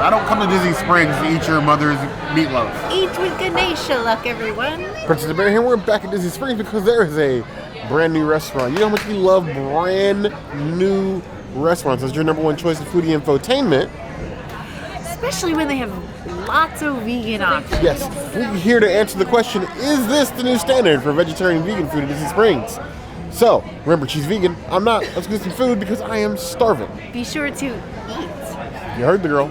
I don't come to Disney Springs to eat your mother's meatloaf. Eat with Ganesha luck, everyone. Princess the Bear here. We're back at Disney Springs because there is a brand new restaurant. You know how much we love brand new restaurants. That's your number one choice of foodie infotainment. Especially when they have lots of vegan options. Yes, we're here to answer the question, is this the new standard for vegetarian and vegan food at Disney Springs? So, remember, she's vegan. I'm not. Let's get some food because I am starving. Be sure to eat. You heard the girl.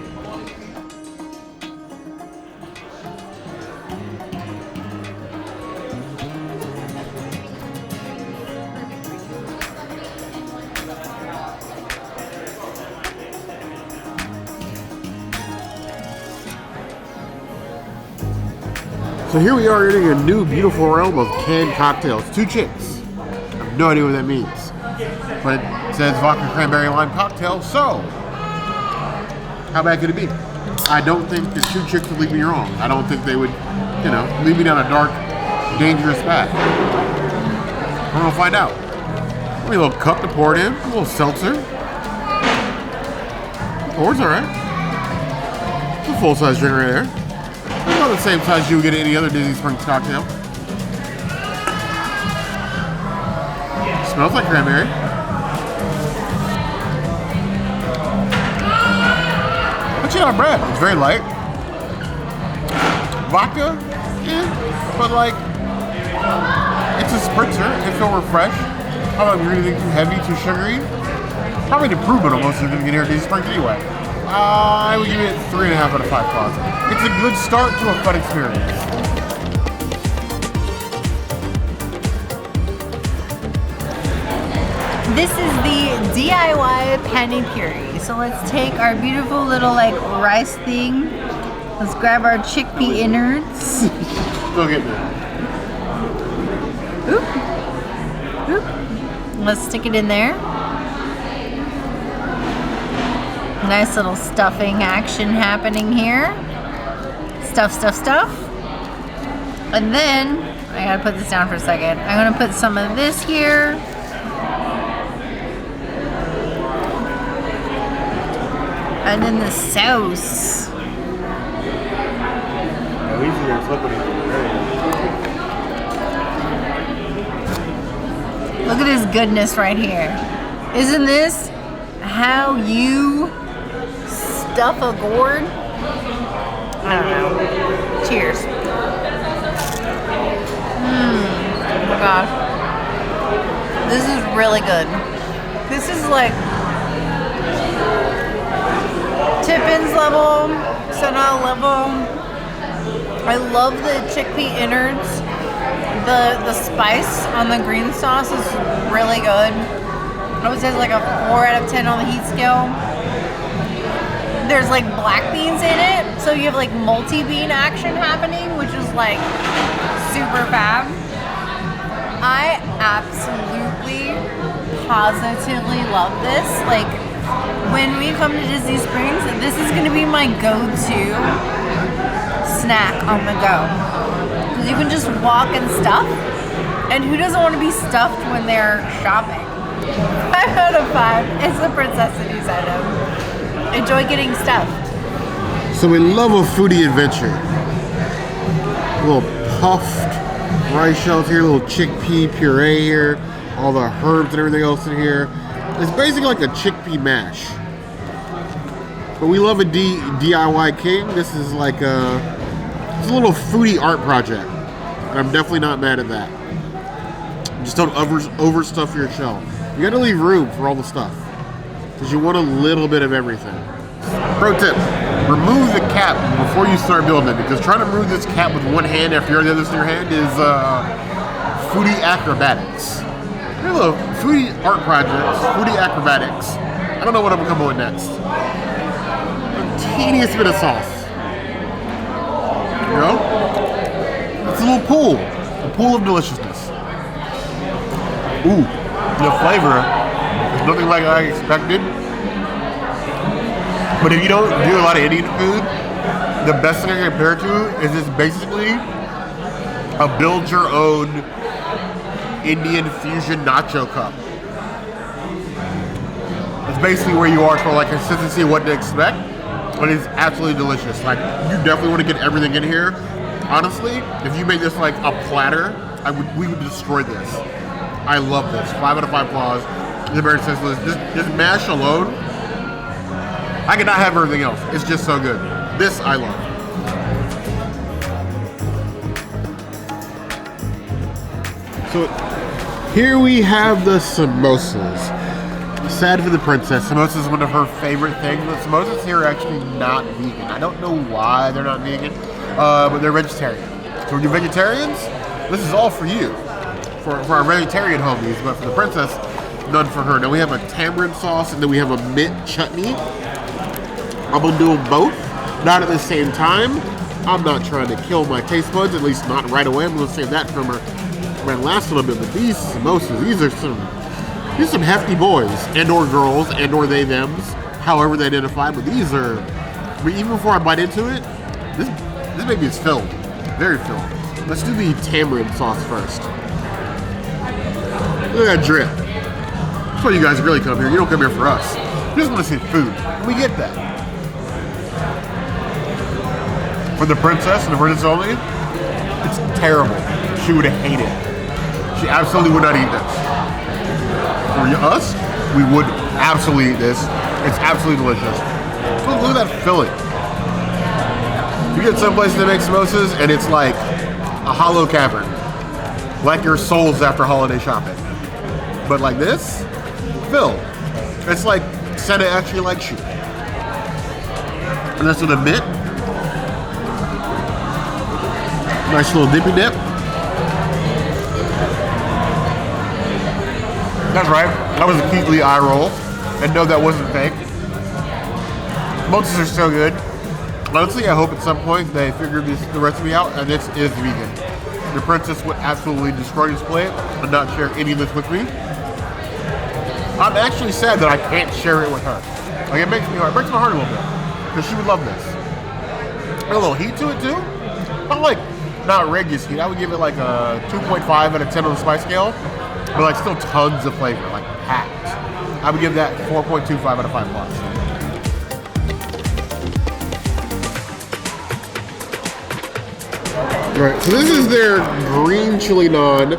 So here we are eating a new beautiful realm of canned cocktails. Two chicks. I have no idea what that means. But it says vodka cranberry lime cocktail, so how bad could it be? I don't think the two chicks would lead me wrong. I don't think they would, lead me down a dark, dangerous path. We're gonna find out. Give me a little cup to pour it in, a little seltzer. Pours alright. It's a full-size drink right there. About the same size you would get at any other Disney Springs cocktail. Smells like cranberry. But not bad. It's very light. Vodka, but like it's a spritzer. It feels refreshed. I don't really think too heavy, too sugary. Probably an improvement on most of the things you can hear at Disney Springs anyway. I would give it 3.5 out of 5 claws. It's a good start to a fun experience. This is the DIY Pani Puri. So let's take our beautiful little rice thing. Let's grab our chickpea innards. Go get me. Oop. Oop. Let's stick it in there. Nice little stuffing action happening here. Stuff. And then, I gotta put this down for a second. I'm gonna put some of this here. And then the sauce. Look at this goodness right here. Isn't this how you stuff a gourd? I don't know. Cheers. Oh my gosh. This is really good. This is like Tippins level, Sana level. I love the chickpea innards. The spice on the green sauce is really good. I would say it's like a 4 out of 10 on the heat scale. There's black beans in it, so you have multi-bean action happening, which is super fab. I absolutely, positively love this. When we come to Disney Springs, this is gonna be my go-to snack on the go. Because you can just walk and stuff, and who doesn't want to be stuffed when they're shopping? 5 out of 5. It's the princessities item. Enjoy getting stuffed. So we love a foodie adventure. A little puffed rice shells here, a little chickpea puree here, all the herbs and everything else in here. It's basically like a chickpea mash. But we love a DIY king. This is it's a little foodie art project. And I'm definitely not mad at that. Just don't overstuff your shell. You gotta leave room for all the stuff. Because you want a little bit of everything. Pro tip, remove the cap before you start building it. Because trying to remove this cap with one hand after you already have this in your hand is foodie acrobatics. Hello, foodie art projects, foodie acrobatics. I don't know what I'm coming with next. A teeniest bit of sauce. It's a little pool. A pool of deliciousness. Ooh, the flavor is nothing like I expected. But if you don't do a lot of Indian food, the best thing I can compare it to is it's basically a build your own Indian fusion nacho cup. It's basically where you are for consistency of what to expect. but it's absolutely delicious. Like, you definitely want to get everything in here. Honestly, if you made this like a platter, we would destroy this. I love this. 5 out of 5 claws. The very senseless. This mash alone, I could not have everything else. It's just so good. This I love. So here we have the samosas. Sad for the princess. Samosas is one of her favorite things. The samosas here are actually not vegan. I don't know why they're not vegan, but they're vegetarian. So when you're vegetarians, this is all for you. For our vegetarian homies, but for the princess, none for her. Now we have a tamarind sauce and then we have a mint chutney. I'm gonna do them both, not at the same time. I'm not trying to kill my taste buds, at least not right away. I'm gonna save that for my last little bit. But these samosas, these are some hefty boys and or girls and or they thems, however they identify. But these are, I mean, even before I bite into it, this baby is filled, very filled. Let's do the tamarind sauce first. Look at that drip. That's why you guys really come here. You don't come here for us. You just want to see food. And we get that. For the princess and the princess only, it's terrible. She would hate it. She absolutely would not eat this. For us, we would absolutely eat this. It's absolutely delicious. Look at that filling. You get some places that make samosas and it's like a hollow cavern. Like your souls after holiday shopping. But like this, filled. It's like Santa actually likes you. And that's with a mint. Nice little dippy dip. That's right. That was a Keatley eye roll. And no, that wasn't fake. Samosas are so good. Honestly, I hope at some point they figure the recipe out and this is vegan. The princess would absolutely destroy this plate and not share any of this with me. I'm actually sad that I can't share it with her. Like, it makes me hard. It breaks my heart a little bit. Because she would love this. A little heat to it, too. Not outrageous heat. I would give it like a 2.5 out of 10 on the spice scale. But, like, still tons of flavor. Like, packed. I would give that 4.25 out of 5 plus. Alright, so this is their green chili naan.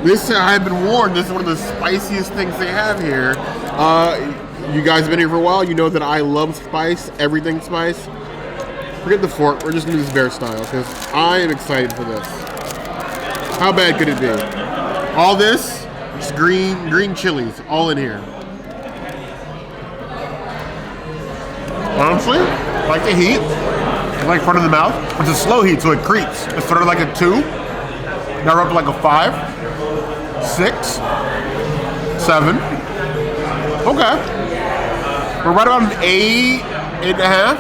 This, I've been warned, this is one of the spiciest things they have here. You guys have been here for a while, you know that I love spice, everything spice. Forget the fork, we're just gonna do this bear style, because I am excited for this. How bad could it be? All this, just green chilies, all in here. Honestly, I like the heat. I like front of the mouth. It's a slow heat, so it creeps. It started like a 2. Now we're up to like a 5. 6, 7. Okay. We're right around an 8.5.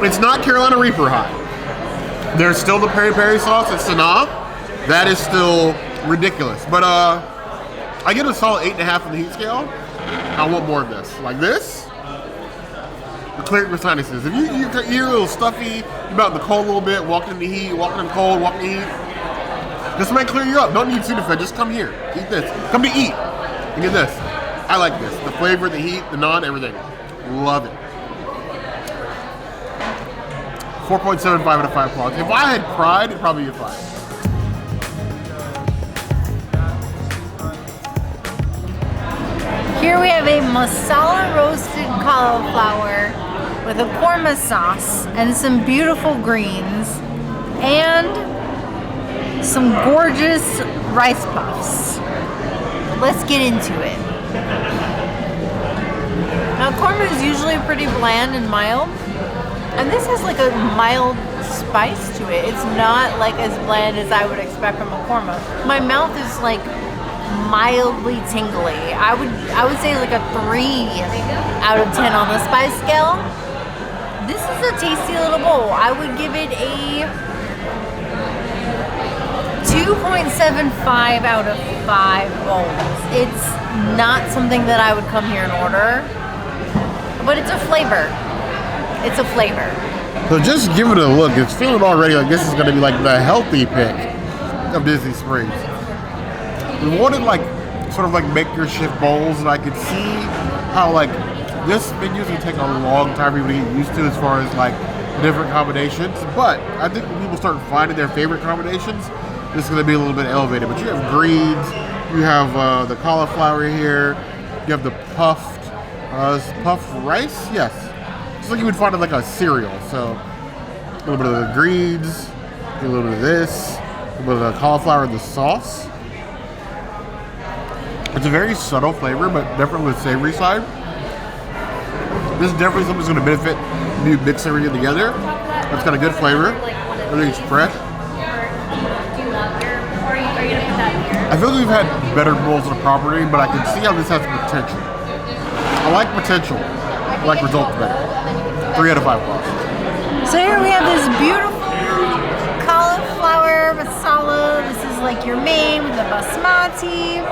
It's not Carolina Reaper high. There's still the peri peri sauce at Sanaa. That is still ridiculous. But I give it a solid 8.5 on the heat scale. I want more of this. Like this. The clear your sinuses. If you're a little stuffy, you're out in the cold a little bit, walking in the heat, walking in the cold, walking in the heat. This might clear you up. Don't need Sudafed. Just come here. Eat this. Come to eat. And get this. I like this. The flavor, the heat, the naan, everything. Love it. 4.75 out of 5 claws. If I had cried, it'd probably be a 5. Here we have a masala roasted cauliflower with a korma sauce and some beautiful greens and some gorgeous rice puffs. Let's get into it. Now, korma is usually pretty bland and mild, and this has like a mild spice to it. It's not like as bland as I would expect from a korma. My mouth is like mildly tingly. I would say like a 3 out of 10 on the spice scale. This is a tasty little bowl. I would give it a 2.75 out of 5 bowls. It's not something that I would come here and order, but it's a flavor. It's a flavor. So just give it a look. It's feeling already like this is going to be like the healthy pick of Disney Springs. We wanted like sort of like make your shift bowls, and I could see how like This menu is going to take a long time for people to get used to as far as like different combinations. But I think when people start finding their favorite combinations, this is going to be a little bit elevated. But you have greens, you have the cauliflower here, you have the puffed rice. Yes, it's like you would find in like a cereal. So a little bit of the greens, a little bit of this, a little bit of the cauliflower in the sauce. It's a very subtle flavor, but definitely the savory side. This is definitely something that's going to benefit when you mix everything together. It's got a good flavor. Everything's fresh. I feel like we've had better bowls on the property, but I can see how this has potential. I like potential. I like results better. 3 out of 5 plus. So here we have this beautiful cauliflower masala. This is like your main with the basmati.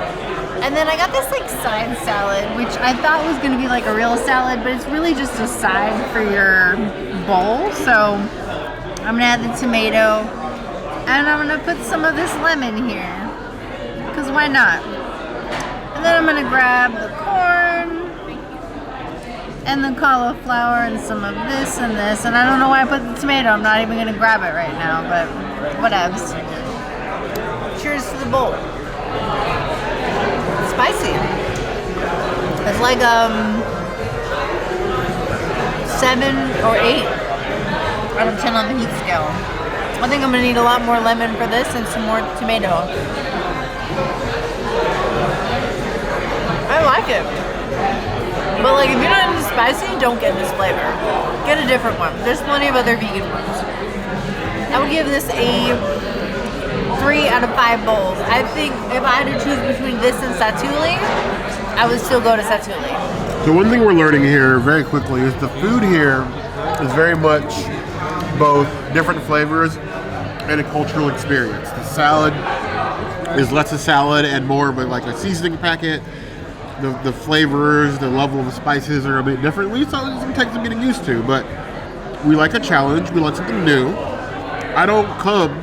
And then I got this like side salad, which I thought was gonna be like a real salad, but it's really just a side for your bowl. So I'm gonna add the tomato and I'm gonna put some of this lemon here, because why not? And then I'm gonna grab the corn and the cauliflower and some of this and this. And I don't know why I put the tomato. I'm not even gonna grab it right now, but whatevs. Cheers to the bowl. Spicy. It's like 7 or 8 out of 10 on the heat scale. I think I'm gonna need a lot more lemon for this and some more tomato. I like it. But like if you're not into spicy, don't get this flavor. Get a different one. There's plenty of other vegan ones. I would give this a 3 out of 5 bowls. I think if I had to choose between this and satuli, I would still go to satuli. So one thing we're learning here very quickly is the food here is very much both different flavors and a cultural experience. The salad is less a salad and more of like a seasoning packet. The flavors, the level of the spices are a bit differently, so it's going to take some getting used to. But we like a challenge. We like something new. I don't come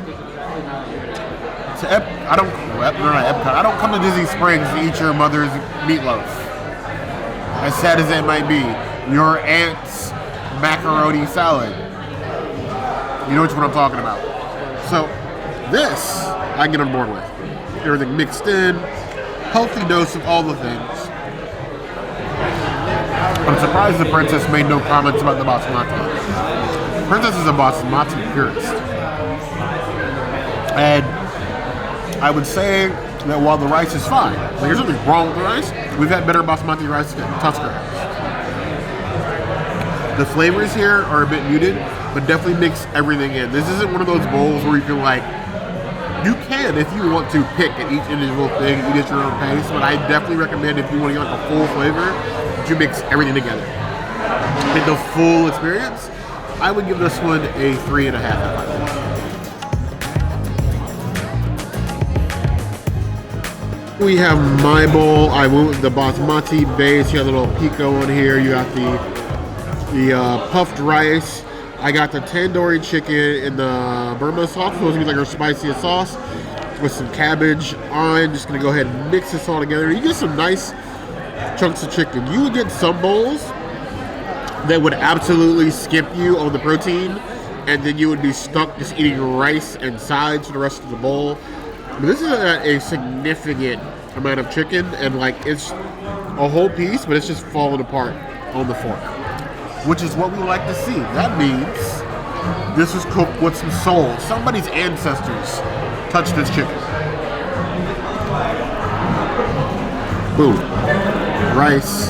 to Disney Springs to eat your mother's meatloaf. As sad as it might be, your aunt's macaroni salad. You know which one I'm talking about. So this I can get on board with. Everything mixed in, healthy dose of all the things. I'm surprised the princess made no comments about the basmati. Princess is a basmati purist. And I would say that while the rice is fine, like there's nothing wrong with the rice, we've had better basmati rice than Tusker has. The flavors here are a bit muted, but definitely mix everything in. This isn't one of those bowls where you can like, you can if you want to pick at each individual thing, eat at your own pace, but I definitely recommend if you want to get like a full flavor, that you mix everything together. Get the full experience, I would give this one a 3.5 out of 5. We have my bowl. I went with the basmati base. You got a little pico on here. You got the puffed rice. I got the tandoori chicken in the Burma sauce. Supposed to be like our spiciest sauce with some cabbage on. Just gonna go ahead and mix this all together. You get some nice chunks of chicken. You would get some bowls that would absolutely skip you on the protein, and then you would be stuck just eating rice and sides for the rest of the bowl. But this is a significant amount of chicken, and like it's a whole piece, but it's just falling apart on the fork, which is what we like to see. That means this was cooked with some soul. Somebody's ancestors touched this chicken. Boom. Rice,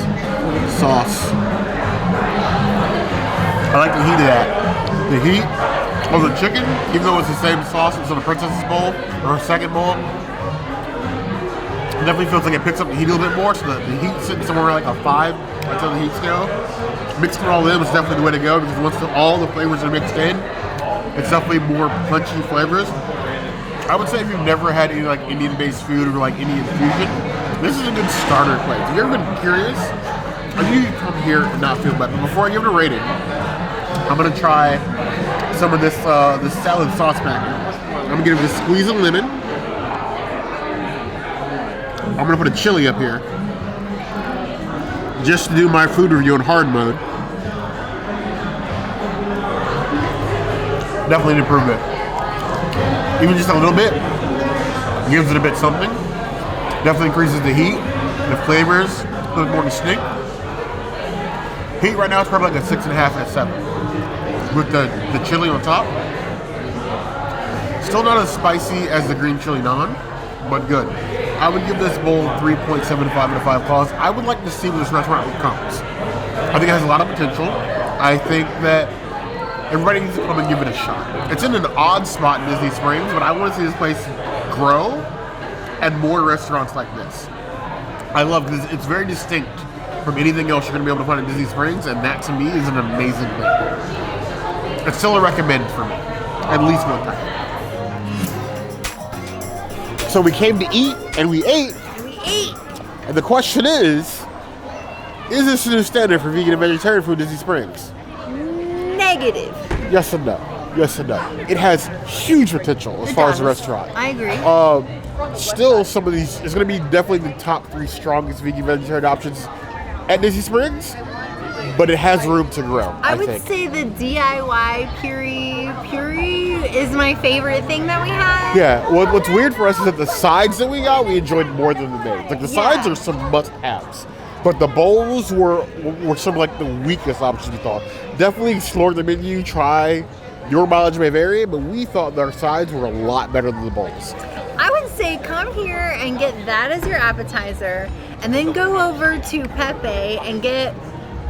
sauce. I like the heat of that. The heat of the chicken, even though it's the same sauce as on the princess's bowl or her second bowl, it definitely feels like it picks up the heat a little bit more. So the heat's sitting somewhere like a 5. That's on the heat scale. Mixing it all in is definitely the way to go, because once all the flavors are mixed in, it's definitely more punchy flavors. I would say if you've never had any like Indian-based food or like Indian fusion, this is a good starter place. If you've ever been curious, I knew you'd come here and not feel bad. But before I give it a rating, I'm gonna try some of this this salad sauce packet. I'm gonna give it a squeeze of lemon. I'm gonna put a chili up here. just to do my food review in hard mode. Definitely an improvement. Even just a little bit gives it a bit something. Definitely increases the heat, the flavors, a little more distinct. Heat right now is probably like a 6.5 and a 7. With the chili on top. Still not as spicy as the green chili naan, but good. I would give this bowl 3.75 out of 5 claws. I would like to see where this restaurant becomes. I think it has a lot of potential. I think that everybody needs to come and give it a shot. It's in an odd spot in Disney Springs, but I want to see this place grow and more restaurants like this. I love this. It's very distinct from anything else you're going to be able to find in Disney Springs, and that to me is an amazing thing. It's still a recommend for me, at least one time. So we came to eat, and we ate. And the question is this a new standard for vegan and vegetarian food in Disney Springs? Negative. Yes and no. Yes and no. It has huge potential as far as the restaurant. I agree. Still, some of these is going to be definitely the top 3 strongest vegan vegetarian options at Disney Springs, but it has room to grow. I would say the DIY Puri is my favorite thing that we have. Yeah. What's weird for us is that the sides that we got, we enjoyed more than the mains. Like the sides are some must-haves, but the bowls were some of like the weakest options we thought. Definitely explore the menu, try. Your mileage may vary, but we thought their sides were a lot better than the bowls. I would say come here and get that as your appetizer, and then go over to Pepe and get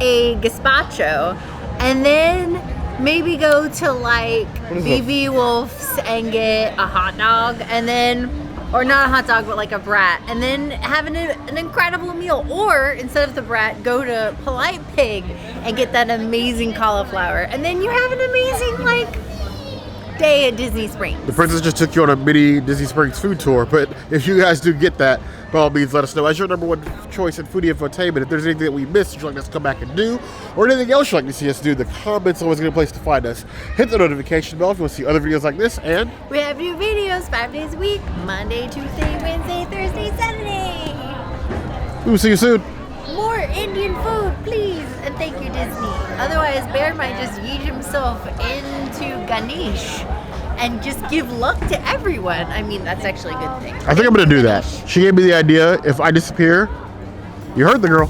a gazpacho, and then maybe go to like BB Wolf's and get a hot dog, and then, or not a hot dog, but like a brat, and then have an incredible meal. Or instead of the brat, go to Polite Pig and get that amazing cauliflower, and then you have an amazing like day at Disney Springs. The princess just took you on a mini Disney Springs food tour, but if you guys do get that, by all means, let us know. As your number 1 choice in foodie infotainment, if there's anything that we missed you'd like us to come back and do, or anything else you'd like to see us do, the comments are always a good place to find us. Hit the notification bell if you want to see other videos like this, and we have new videos 5 days a week, Monday, Tuesday, Wednesday, Thursday, Saturday. we will see you soon. More Indian food, please, and thank you, Disney. Otherwise, Bear might just yeet himself into Ganesh and just give luck to everyone. I mean, that's actually a good thing. I think I'm going to do that. She gave me the idea. If I disappear, you heard the girl.